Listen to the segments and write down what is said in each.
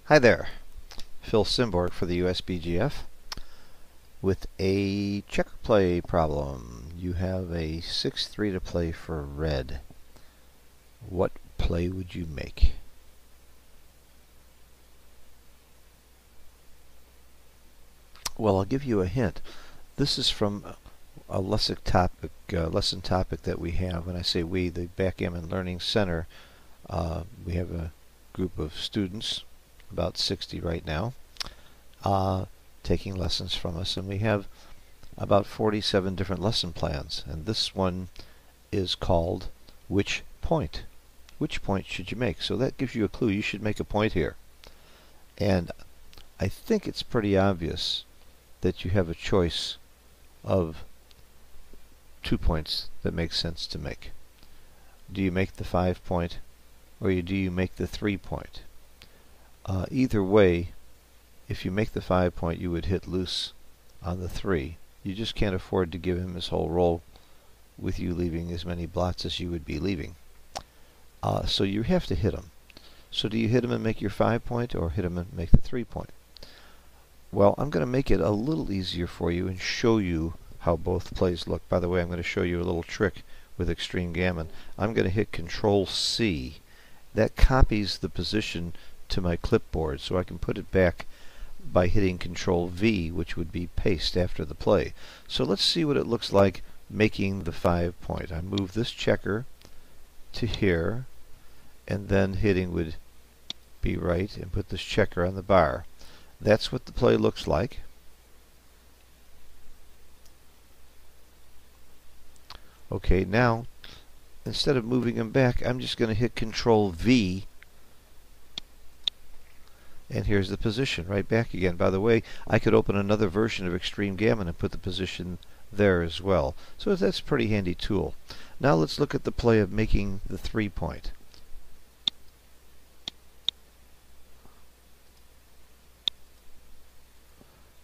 Hi there, Phil Simborg for the USBGF with a checker play problem. You have a 6-3 to play for red. What play would you make? Well, I'll give you a hint. This is from a lesson topic that we have. When I say we, the Backgammon Learning Center, we have a group of students, about 60 right now, taking lessons from us, and we have about 47 different lesson plans, and this one is called Which Point? Which point should you make? So that gives you a clue. You should make a point here. And I think it's pretty obvious that you have a choice of 2 points that make sense to make. Do you make the 5 point, or do you make the 3 point? Either way, if you make the 5 point, you would hit loose on the 3. You just can't afford to give him his whole roll with you leaving as many blots as you would be leaving. So you have to hit him. So do you hit him and make your 5 point, or hit him and make the 3 point? Well, I'm going to make it a little easier for you and show you how both plays look. By the way, I'm going to show you a little trick with Extreme Gammon. I'm going to hit Control C. That copies the position to my clipboard, so I can put it back by hitting Control V, which would be paste after the play. So let's see what it looks like making the 5 point. I move this checker to here, and then hitting would be right, and put this checker on the bar. That's what the play looks like. Okay, now instead of moving him back, I'm just going to hit Control V, and here's the position right back again. By the way, I could open another version of Extreme Gammon and put the position there as well. So that's a pretty handy tool. Now let's look at the play of making the 3 point.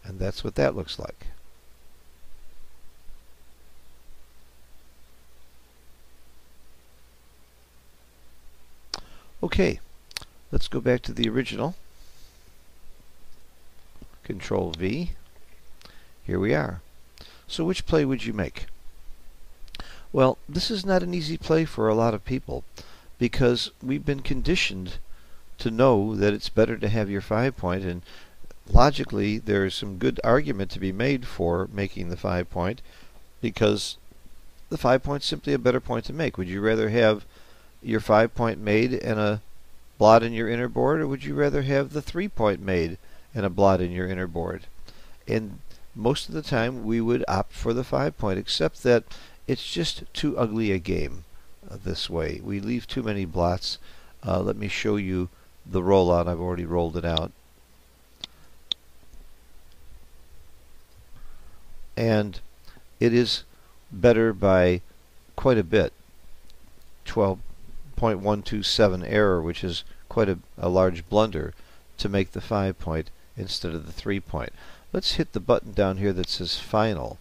And that's what that looks like. Okay, let's go back to the original. Control V. Here we are. So which play would you make? Well, this is not an easy play for a lot of people, because we've been conditioned to know that it's better to have your 5 point, and logically there's some good argument to be made for making the 5 point, because the 5 point's simply a better point to make. Would you rather have your 5 point made and a blot in your inner board, or would you rather have the 3 point made and a blot in your inner board? And most of the time we would opt for the 5 point, except that it's just too ugly a game this way. We leave too many blots. Let me show you the rollout. I've already rolled it out. And it is better by quite a bit. 12.127 error, which is quite a large blunder, to make the 5 point instead of the 3 point. Let's hit the button down here that says Final,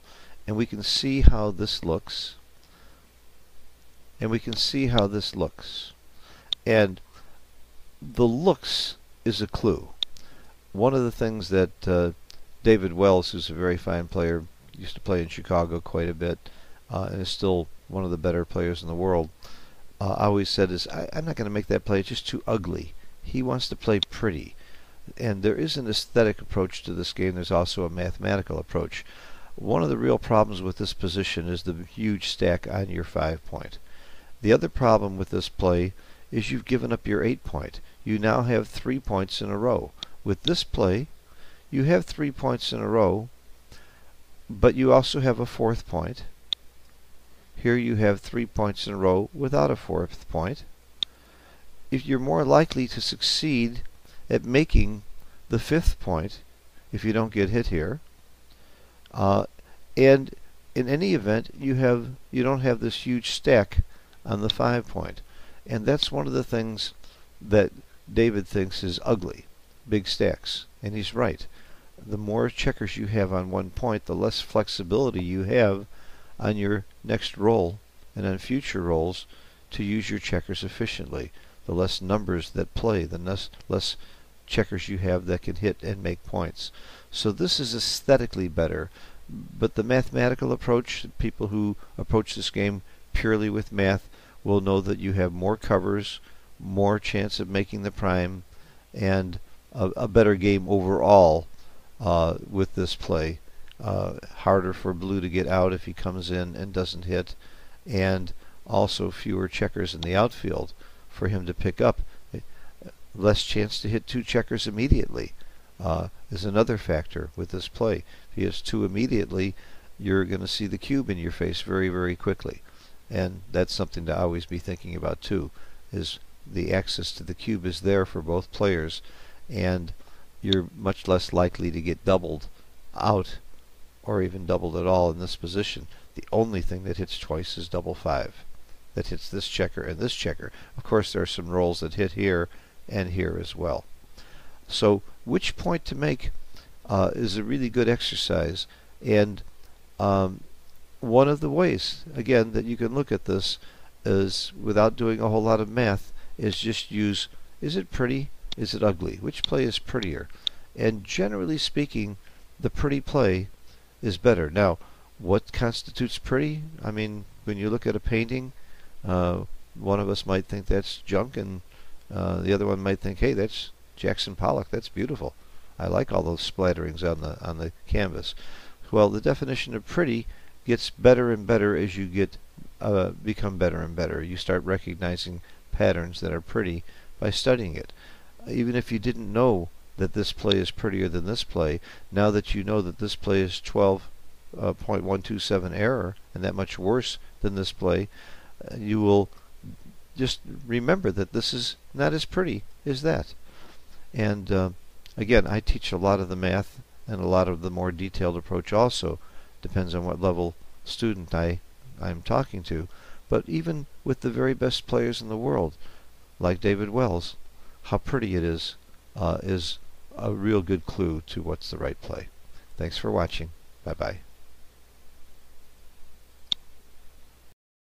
and we can see how this looks. And we can see how this looks. And the looks is a clue. One of the things that David Wells, who's a very fine player, used to play in Chicago quite a bit, and is still one of the better players in the world, always said is, I'm not going to make that play, it's just too ugly. He wants to play pretty. And there is an aesthetic approach to this game. There's also a mathematical approach. One of the real problems with this position is the huge stack on your 5 point. The other problem with this play is you've given up your 8 point. You now have 3 points in a row. With this play, you have 3 points in a row, but you also have a 4th point. Here you have 3 points in a row without a 4th point. If you're more likely to succeed at making the 5th point if you don't get hit here, and in any event you don't have this huge stack on the 5 point, and that's one of the things that David thinks is ugly, big stacks, and he's right. The more checkers you have on 1 point, the less flexibility you have on your next roll and on future rolls to use your checkers efficiently. The less numbers that play, the less checkers you have that can hit and make points. So this is aesthetically better, but the mathematical approach, people who approach this game purely with math will know that you have more covers, more chance of making the prime, and a better game overall with this play. Harder for blue to get out if he comes in and doesn't hit, and also fewer checkers in the outfield for him to pick up. Less chance to hit 2 checkers immediately is another factor with this play. If he has 2 immediately, you're going to see the cube in your face very, very quickly. And that's something to always be thinking about too, is the access to the cube is there for both players, and you're much less likely to get doubled out or even doubled at all in this position. The only thing that hits twice is double 5. That hits this checker and this checker. Of course, there are some rolls that hit here and here as well. So which point to make is a really good exercise, and one of the ways, again, that you can look at this is, without doing a whole lot of math, is just use, is it pretty, is it ugly? Which play is prettier? And generally speaking, the pretty play is better. Now, what constitutes pretty? I mean, when you look at a painting, one of us might think that's junk, and the other one might think, hey, that's Jackson Pollock, that's beautiful. I like all those splatterings on the canvas. Well, the definition of pretty gets better and better as you get become better and better. You start recognizing patterns that are pretty by studying it. Even if you didn't know that this play is prettier than this play, now that you know that this play is 12.127 error and that much worse than this play, you will just remember that this is not as pretty as that. And again, I teach a lot of the math and a lot of the more detailed approach also. Depends on what level student I'm talking to. But even with the very best players in the world, like David Wells, how pretty it is a real good clue to what's the right play. Thanks for watching. Bye-bye.